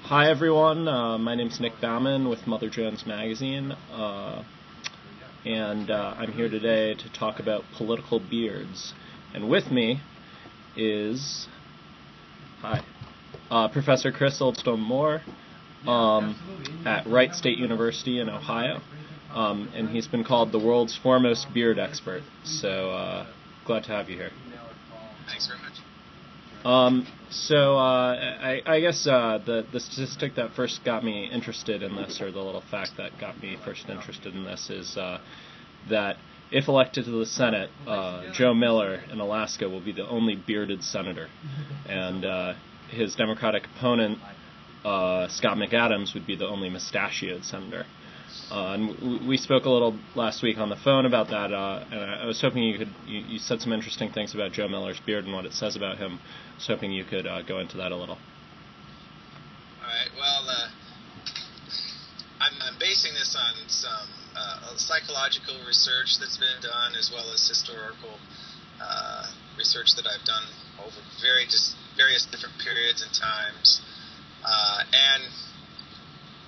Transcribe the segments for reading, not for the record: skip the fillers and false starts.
Hi everyone, my name's Nick Baumann with Mother Jones Magazine, and I'm here today to talk about political beards. And with me is, Professor Chris Oldstone-Moore at Wright State University in Ohio, and he's been called the world's foremost beard expert, so glad to have you here. Thanks very much. I guess the statistic that first got me interested in this, or the little fact that got me first interested in this, is that if elected to the Senate, Joe Miller in Alaska will be the only bearded senator, and his Democratic opponent, Scott McAdams, would be the only mustachioed senator. And we spoke a little last week on the phone about that, and I was hoping you said some interesting things about Joe Miller's beard and what it says about him. I was hoping you could go into that a little. All right, well, I'm basing this on some psychological research that's been done, as well as historical research that I've done over various different periods and times. And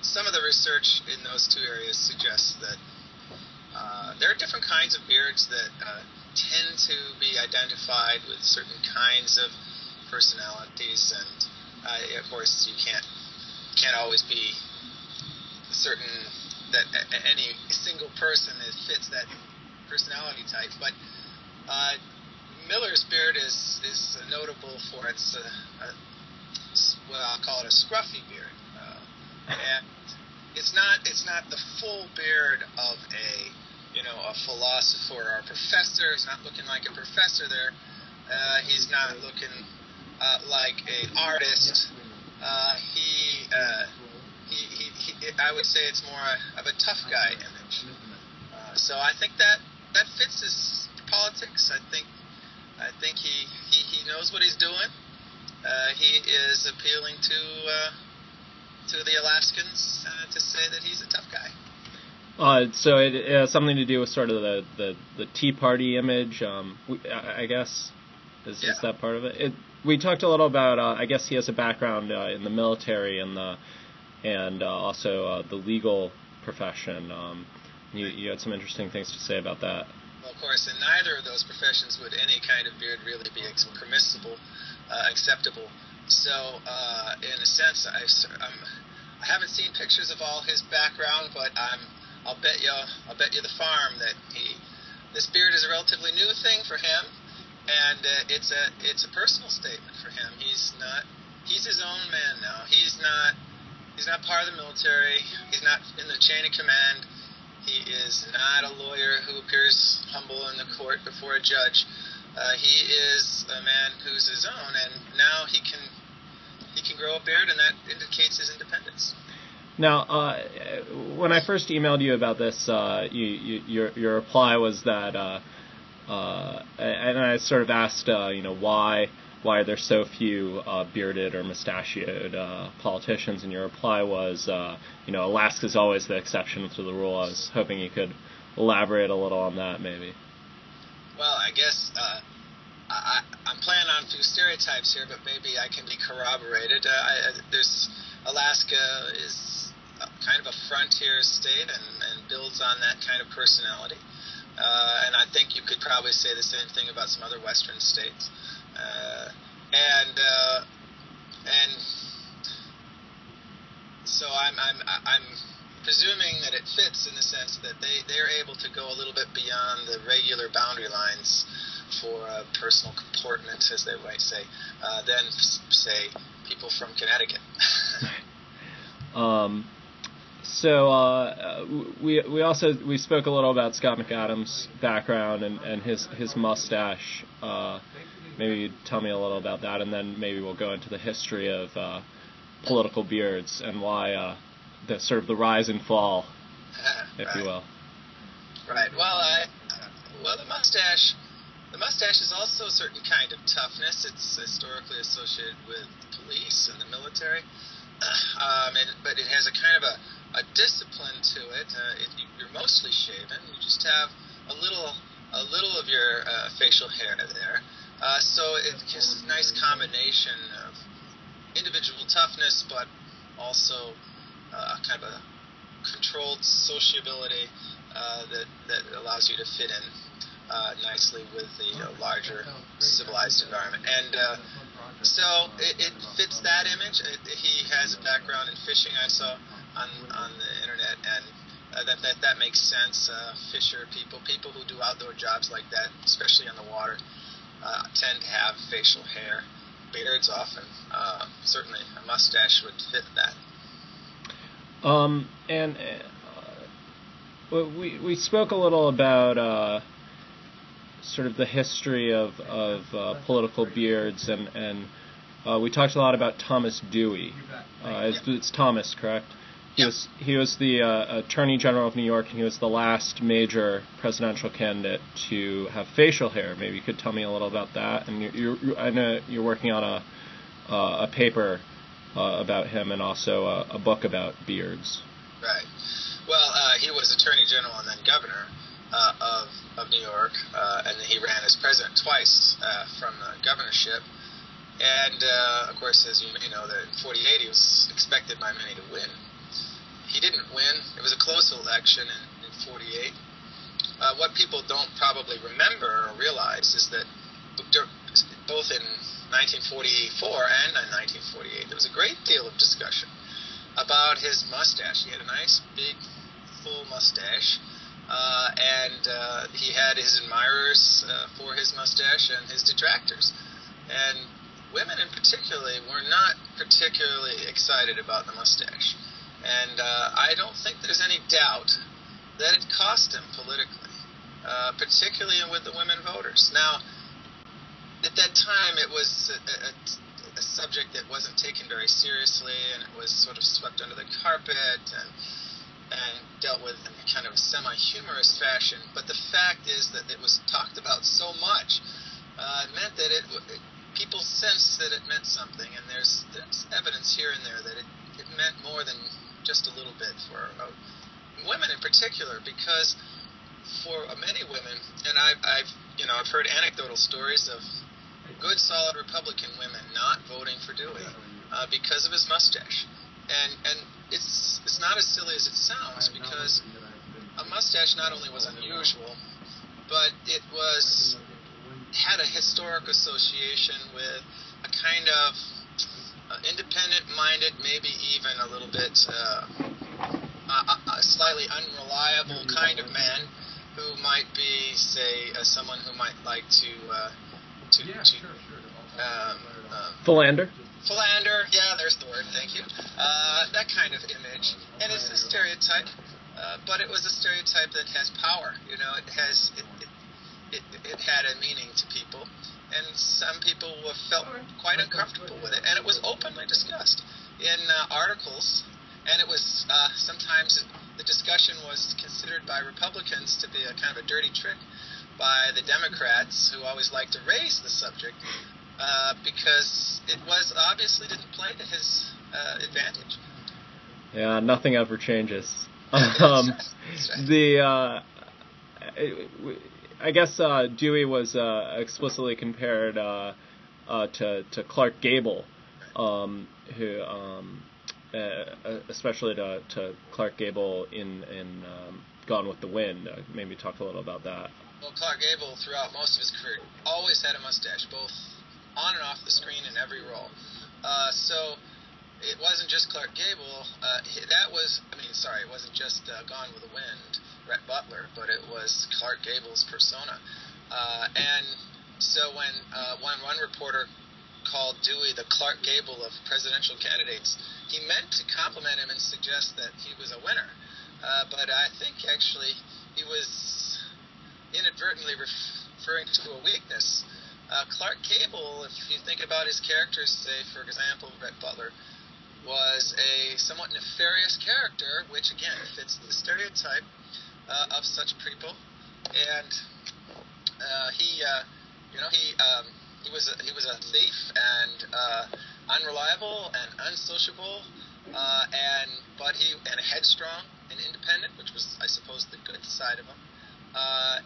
some of the research in those two areas suggests that there are different kinds of beards that tend to be identified with certain kinds of personalities, and of course you can't always be certain that any single person fits that personality type. But Miller's beard is notable for its what I'll call it a scruffy beard. And it's not the full beard of a philosopher or a professor. He's not looking like a professor there. He's not looking like an artist. I would say it's more of a tough guy image. So I think that fits his politics. I think he knows what he's doing. He is appealing to the Alaskans to say that he's a tough guy. So it has something to do with sort of the Tea Party image, I guess. Is that part of it? We talked a little about, I guess he has a background in the military and also the legal profession. You had some interesting things to say about that. Well, of course, in neither of those professions would any kind of beard really be permissible, acceptable. So, in a sense, I haven't seen pictures of all his background, but I'll bet you the farm that this beard is a relatively new thing for him, and it's a personal statement for him. He's his own man now. He's not part of the military. He's not in the chain of command. He is not a lawyer who appears humble in the court before a judge. He is a man who's his own, and now he can grow a beard, and that indicates his independence. Now, when I first emailed you about this, your reply was that, and I sort of asked, why are there so few bearded or mustachioed politicians, and your reply was, Alaska's always the exception to the rule. I was hoping you could elaborate a little on that, maybe. Well, I guess I'm playing on a few stereotypes here, but maybe I can be corroborated. Alaska is kind of a frontier state and builds on that kind of personality. And I think you could probably say the same thing about some other western states. So I'm presuming that it fits in the sense that they're able to go a little bit beyond the regular boundary lines for personal comportment, as they might say, than, say, people from Connecticut. We spoke a little about Scott McAdams' background and his mustache. Maybe you'd tell me a little about that, and then maybe we'll go into the history of political beards and why the rise and fall, if you will. Right. Well, the mustache is also a certain kind of toughness. It's historically associated with the police and the military, but it has a kind of a discipline to it. You're mostly shaven. You just have a little of your facial hair there. So it gives a nice combination of individual toughness, but also kind of a controlled sociability that allows you to fit in nicely with the larger civilized environment. And so it fits that image. He has a background in fishing, I saw on the internet, and that makes sense. Fisher people who do outdoor jobs like that, especially on the water, tend to have facial hair, beards often. Certainly a mustache would fit that. We spoke a little about sort of the history of political beards, and we talked a lot about Thomas Dewey. It's Thomas, correct? He was the Attorney General of New York, and he was the last major presidential candidate to have facial hair. Maybe you could tell me a little about that. And I know you're working on a paper about him, and also a book about beards. Right. Well, he was Attorney General and then Governor of New York, and he ran as president twice from the governorship. And, of course, as you may know, that in 48 he was expected by many to win. He didn't win. It was a close election in 48. What people don't probably remember or realize is that both in 1944 and in 1948, there was a great deal of discussion about his mustache. He had a nice, big, full mustache, and he had his admirers for his mustache and his detractors. And women in particular were not particularly excited about the mustache. And I don't think there's any doubt that it cost him politically, particularly with the women voters. Now, at that time, it was a subject that wasn't taken very seriously, and it was sort of swept under the carpet and dealt with in kind of a semi-humorous fashion. But the fact is that it was talked about so much, it meant that people sensed that it meant something, and there's evidence here and there that it meant more than just a little bit for women in particular, because for many women, and I've heard anecdotal stories of good, solid Republican women not voting for Dewey because of his mustache, and it's not as silly as it sounds, because a mustache not only was unusual, but it had a historic association with a kind of independent-minded, maybe even a little bit a slightly unreliable kind of man who might be, say, someone who might like to philander. Philander, yeah, there's the word, thank you. That kind of image. And it's a stereotype, but it was a stereotype that has power. You know, it had a meaning to people. And some people felt quite uncomfortable with it. And it was openly discussed in articles. And it was sometimes the discussion was considered by Republicans to be a kind of a dirty trick by the Democrats, who always like to raise the subject, because it was obviously didn't play to his advantage. Yeah, nothing ever changes. I guess Dewey was explicitly compared to Clark Gable, who especially to Clark Gable in Gone with the Wind. Maybe talk a little about that. Well, Clark Gable, throughout most of his career, always had a mustache, both on and off the screen in every role. So it wasn't just Clark Gable. It wasn't just Gone with the Wind, Rhett Butler, but it was Clark Gable's persona. And so when one reporter called Dewey the Clark Gable of presidential candidates, he meant to compliment him and suggest that he was a winner. But I think actually he was inadvertently referring to a weakness. Clark Gable, if you think about his characters, say, for example, Rhett Butler, was a somewhat nefarious character, which again fits the stereotype of such people. And he was a thief and unreliable and unsociable, and headstrong and independent, which was, I suppose, the good side of him.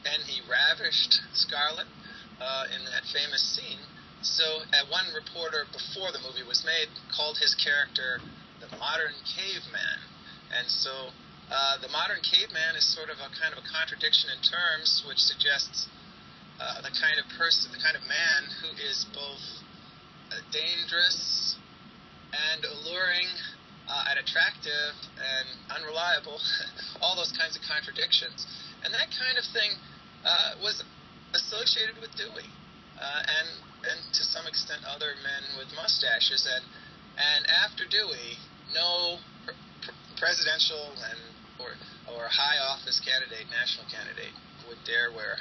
And he ravished Scarlett in that famous scene. So one reporter, before the movie was made, called his character the modern caveman. And so the modern caveman is sort of a kind of a contradiction in terms, which suggests the kind of person, the kind of man who is both dangerous and alluring and attractive and unreliable, all those kinds of contradictions. And that kind of thing was associated with Dewey and to some extent other men with mustaches. And after Dewey, no presidential or high office candidate, national candidate, would dare wear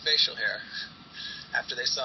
facial hair after they saw